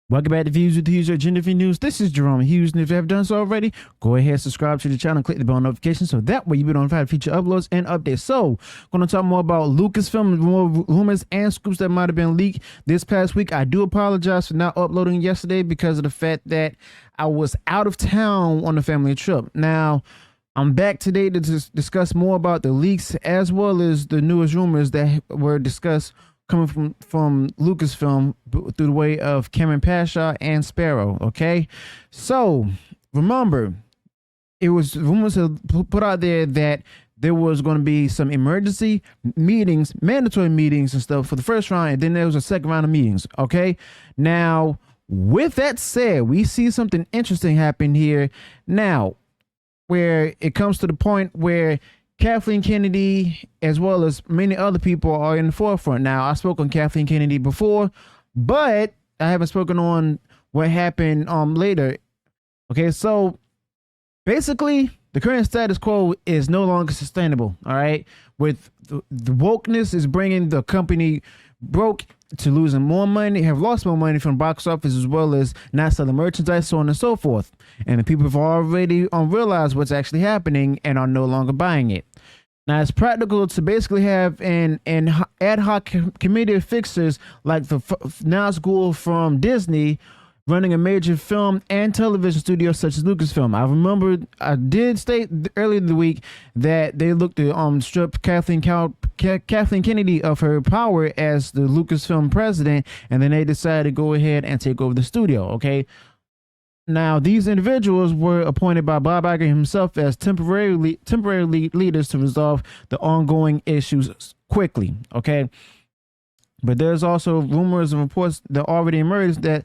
Welcome back to Views with Hughes or Agenda News. This is Jerome Hughes, and if you haven't done so already, go ahead, subscribe to the channel, and click the bell notification so that way you'll be notified of future uploads and updates. So, going to talk more about Lucasfilm, more rumors and scoops that might have been leaked this past week. I do apologize for not uploading yesterday because of the fact that I was out of town on a family trip. Now, I'm back today to discuss more about the leaks as well as the newest rumors that were discussed coming from Lucasfilm through the way of Cameron Pasha and Sparrow. Okay, so remember, it was rumors put out there that there was going to be some emergency meetings, mandatory meetings and stuff for the first round, and then there was a second round of meetings. Okay, now with that said, we see something interesting happen here now, where it comes to the point where Kathleen Kennedy, as well as many other people, are in the forefront. Now, I spoke on Kathleen Kennedy before, but I haven't spoken on what happened later. Okay, so basically, the current status quo is no longer sustainable. All right, with the wokeness is bringing the company broke to losing more money, have lost more money from box office, as well as not selling merchandise, so on and so forth. And the people have already realized what's actually happening and are no longer buying it. Now, it's practical to basically have an ad hoc committee of fixers like the Nazgul from Disney running a major film and television studio such as Lucasfilm. I did state earlier in the week that they looked to strip Kathleen Kennedy of her power as the Lucasfilm president, and then they decided to go ahead and take over the studio. Okay. Now, these individuals were appointed by Bob Iger himself as temporary leaders to resolve the ongoing issues quickly. Okay. But there's also rumors and reports that already emerged that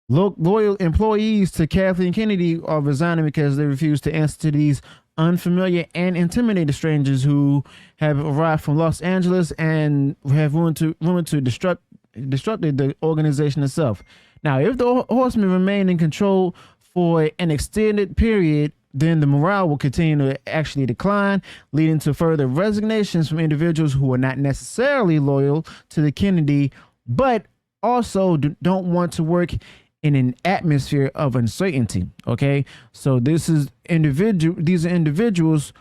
loyal employees to Kathleen Kennedy are resigning because they refuse to answer to these unfamiliar and intimidating strangers who have arrived from Los Angeles and have rumored to disrupt the organization itself. Now, if the Horsemen remain in control for an extended period, then the morale will continue to actually decline, leading to further resignations from individuals who are not necessarily loyal to the Kennedy, but also don't want to work in an atmosphere of uncertainty. Okay, so these are individuals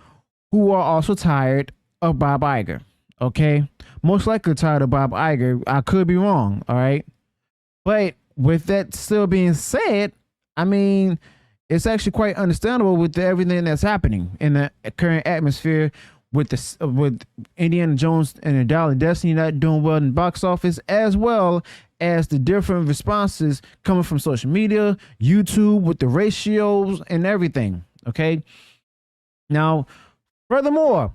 who are also tired of Bob Iger. Okay, most likely tired of Bob Iger. I could be wrong. All right, but with that still being said, I mean, it's actually quite understandable with everything that's happening in the current atmosphere with Indiana Jones and the Dial of Destiny not doing well in the box office, as well as the different responses coming from social media, YouTube, with the ratios and everything. Okay. Now, furthermore,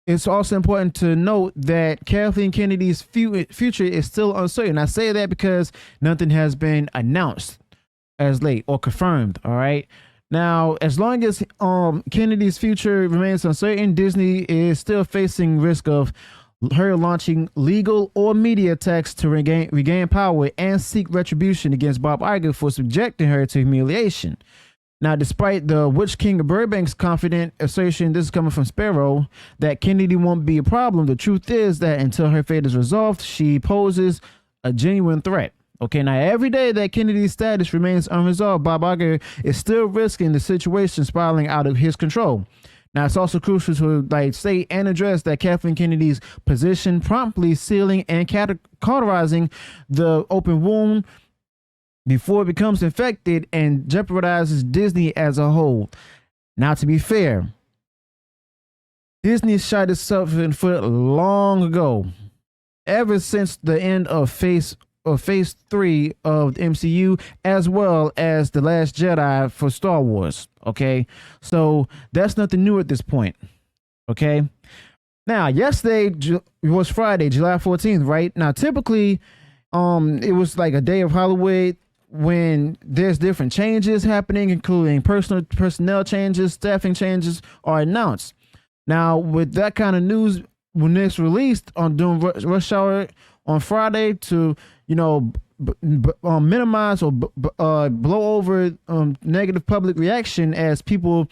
it's also important to note that Kathleen Kennedy's future is still uncertain. I say that because nothing has been announced as late or confirmed. All right. Now, as long as Kennedy's future remains uncertain, Disney is still facing risk of her launching legal or media attacks to regain power and seek retribution against Bob Iger for subjecting her to humiliation. Now, despite the Witch King of Burbank's confident assertion, this is coming from Sparrow, that Kennedy won't be a problem, the truth is that until her fate is resolved, she poses a genuine threat. Okay, now every day that Kennedy's status remains unresolved, Bob Iger is still risking the situation spiraling out of his control. Now, it's also crucial to state and address that Kathleen Kennedy's position, promptly sealing and cauterizing the open wound before it becomes infected and jeopardizes Disney as a whole. Now, to be fair, Disney shot itself in the foot long ago, ever since the end of phase 3 of the MCU, as well as The Last Jedi for Star Wars. Okay, so that's nothing new at this point. Okay, now yesterday was Friday, July 14th, right? Now, typically, it was like a day of Hollywood when there's different changes happening, including personnel changes, staffing changes are announced. Now, with that kind of news, when it's released on during rush hour on Friday to minimize or blow over negative public reaction as people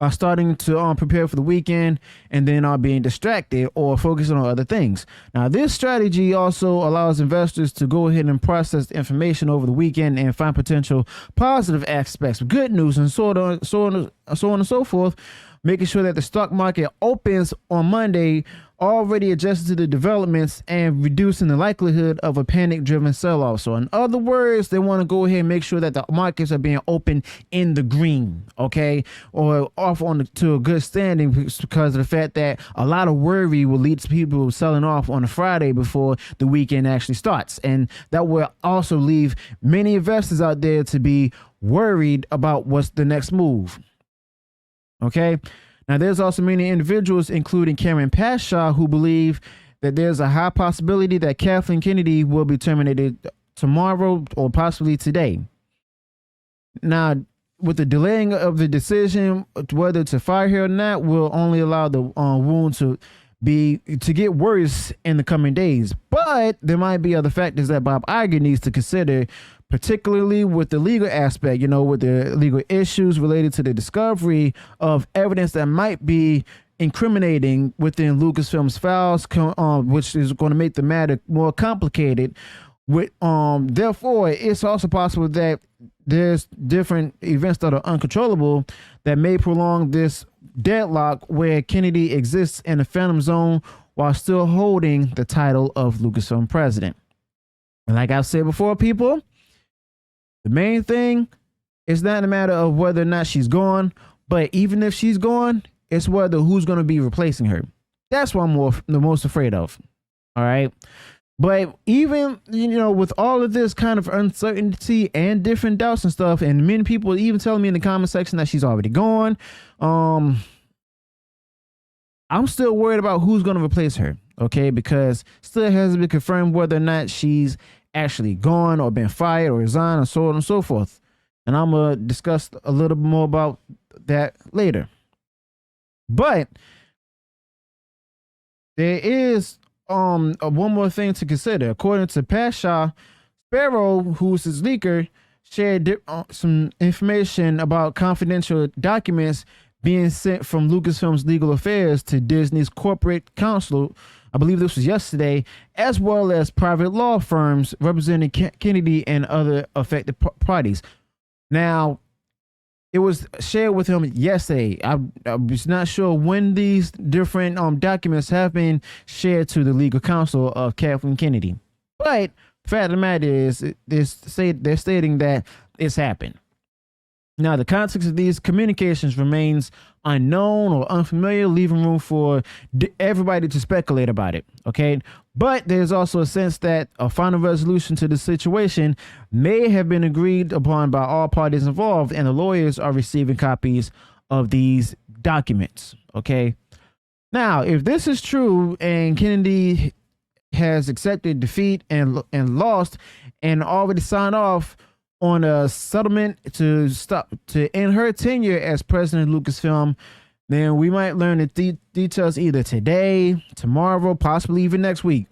are starting to prepare for the weekend and then are being distracted or focusing on other things. Now, this strategy also allows investors to go ahead and process the information over the weekend and find potential positive aspects, good news, and so on and so forth, making sure that the stock market opens on Monday already adjusted to the developments and reducing the likelihood of a panic-driven sell-off. So in other words, they want to go ahead and make sure that the markets are being open in the green, okay, or off to a good standing, because of the fact that a lot of worry will lead to people selling off on a Friday before the weekend actually starts. And that will also leave many investors out there to be worried about what's the next move. Okay. Now, there's also many individuals, including Cameron Pashaw, who believe that there's a high possibility that Kathleen Kennedy will be terminated tomorrow or possibly today. Now, with the delaying of the decision whether to fire her or not will only allow the wound to get worse in the coming days. But there might be other factors that Bob Iger needs to consider, particularly with the legal aspect, with the legal issues related to the discovery of evidence that might be incriminating within Lucasfilm's files, which is going to make the matter more complicated. Therefore, it's also possible that there's different events that are uncontrollable that may prolong this deadlock where Kennedy exists in a phantom zone while still holding the title of Lucasfilm president. And like I've said before, people, the main thing is not a matter of whether or not she's gone, but even if she's gone, it's whether who's going to be replacing her. That's what I'm the most afraid of. All right. But even, with all of this kind of uncertainty and different doubts and stuff, and many people even telling me in the comment section that she's already gone, I'm still worried about who's going to replace her, okay? Because still hasn't been confirmed whether or not she's actually gone or been fired or resigned and so on and so forth. And I'm going to discuss a little bit more about that later. But there is one more thing to consider. According to Pashaw, Sparrow, who's his leaker, shared some information about confidential documents being sent from Lucasfilm's legal affairs to Disney's corporate counsel. I believe this was yesterday, as well as private law firms representing Kennedy and other affected parties. Now, it was shared with him yesterday. I was not sure when these different documents have been shared to the legal counsel of Kathleen Kennedy. But the fact of the matter is, they're stating that it's happened. Now, the context of these communications remains unknown or unfamiliar, leaving room for everybody to speculate about it, okay? But there's also a sense that a final resolution to the situation may have been agreed upon by all parties involved, and the lawyers are receiving copies of these documents, okay? Now, if this is true and Kennedy has accepted defeat and lost and already signed off on a settlement to end her tenure as president of Lucasfilm, then we might learn the details either today, tomorrow, possibly even next week.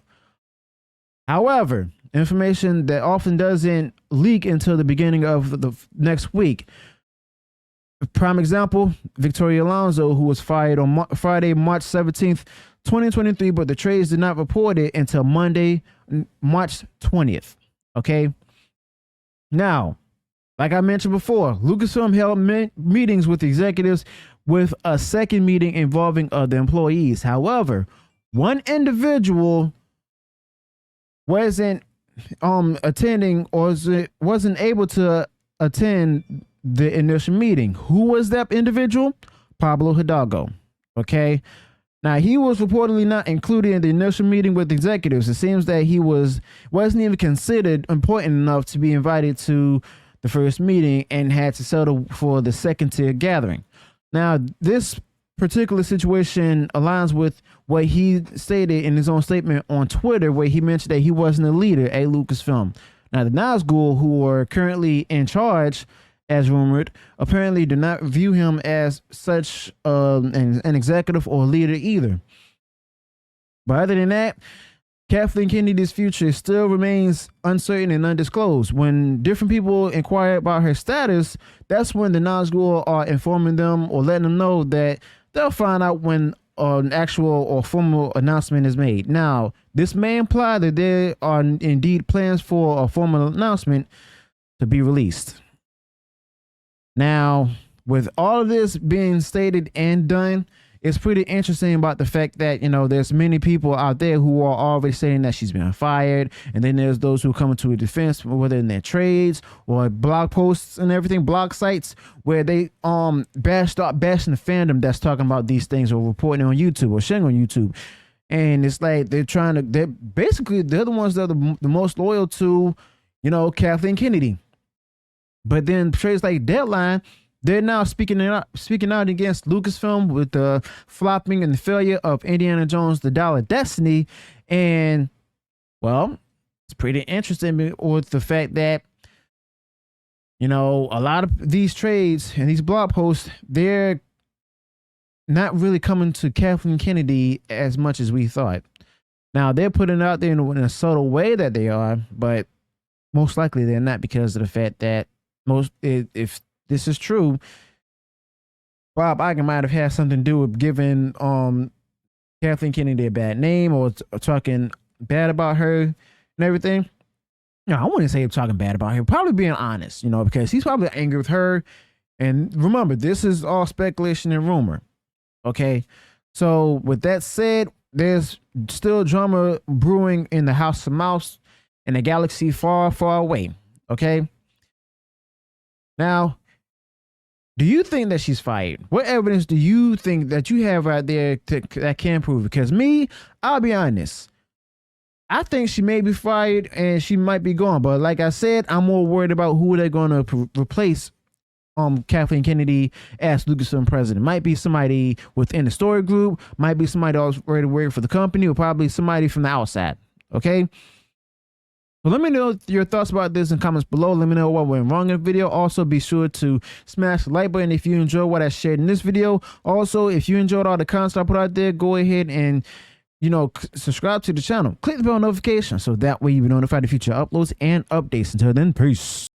However, information that often doesn't leak until the beginning of the next week. Prime example, Victoria Alonso, who was fired on Friday, March 17th, 2023, but the trades did not report it until Monday, March 20th. Okay. Now, like I mentioned before, Lucasfilm held meetings with executives with a second meeting involving other employees. However, one individual wasn't attending or wasn't able to attend the initial meeting. Who was that individual? Pablo Hidalgo. Okay. Now, he was reportedly not included in the initial meeting with executives. It seems that he wasn't even considered important enough to be invited to the first meeting and had to settle for the second tier gathering. Now, this particular situation aligns with what he stated in his own statement on Twitter, where he mentioned that he wasn't a leader at Lucasfilm. Now, the Nazgul, who are currently in charge, as rumored, apparently do not view him as such an executive or leader either. But other than that, Kathleen Kennedy's future still remains uncertain and undisclosed. When different people inquire about her status, that's when the Nazgul are informing them or letting them know that they'll find out when an actual or formal announcement is made. Now, this may imply that there are indeed plans for a formal announcement to be released. Now, with all of this being stated and done, it's pretty interesting about the fact that, you know, there's many people out there who are already saying that she's been fired. And then there's those who come to a defense, whether in their trades or blog posts and everything, blog sites, where they start bashing the fandom that's talking about these things or reporting on YouTube or sharing on YouTube. And it's like they're the ones that are the most loyal to, you know, Kathleen Kennedy. But then trades like Deadline, they're now speaking out against Lucasfilm with the flopping and the failure of Indiana Jones: The Dial of Destiny. And, well, it's pretty interesting with the fact that, you know, a lot of these trades and these blog posts, they're not really coming to Kathleen Kennedy as much as we thought. Now, they're putting it out there in a subtle way that they are, but most likely they're not, because of the fact that if this is true, Bob Iger might have had something to do with giving Kathleen Kennedy a bad name or talking bad about her and everything. No, I wouldn't say him talking bad about her. Probably being honest, you know, because he's probably angry with her. And remember, this is all speculation and rumor. Okay, so with that said, there's still drama brewing in the House of Mouse in a galaxy far, far away. Okay. Now, do you think that she's fired? What evidence do you think that you have out there that can prove it? Because me, I'll be honest, I think she may be fired and she might be gone. But like I said, I'm more worried about who they're going to replace Kathleen Kennedy as Lucasfilm president. Might be somebody within the story group, might be somebody else already working for the company, or probably somebody from the outside. Okay. Well, let me know your thoughts about this in comments below. Let me know what went wrong in the video. Also, be sure to smash the like button if you enjoyed what I shared in this video. Also, if you enjoyed all the content I put out there, go ahead and, you know, subscribe to the channel. Click the bell notification so that way you'll be notified of future uploads and updates. Until then, peace.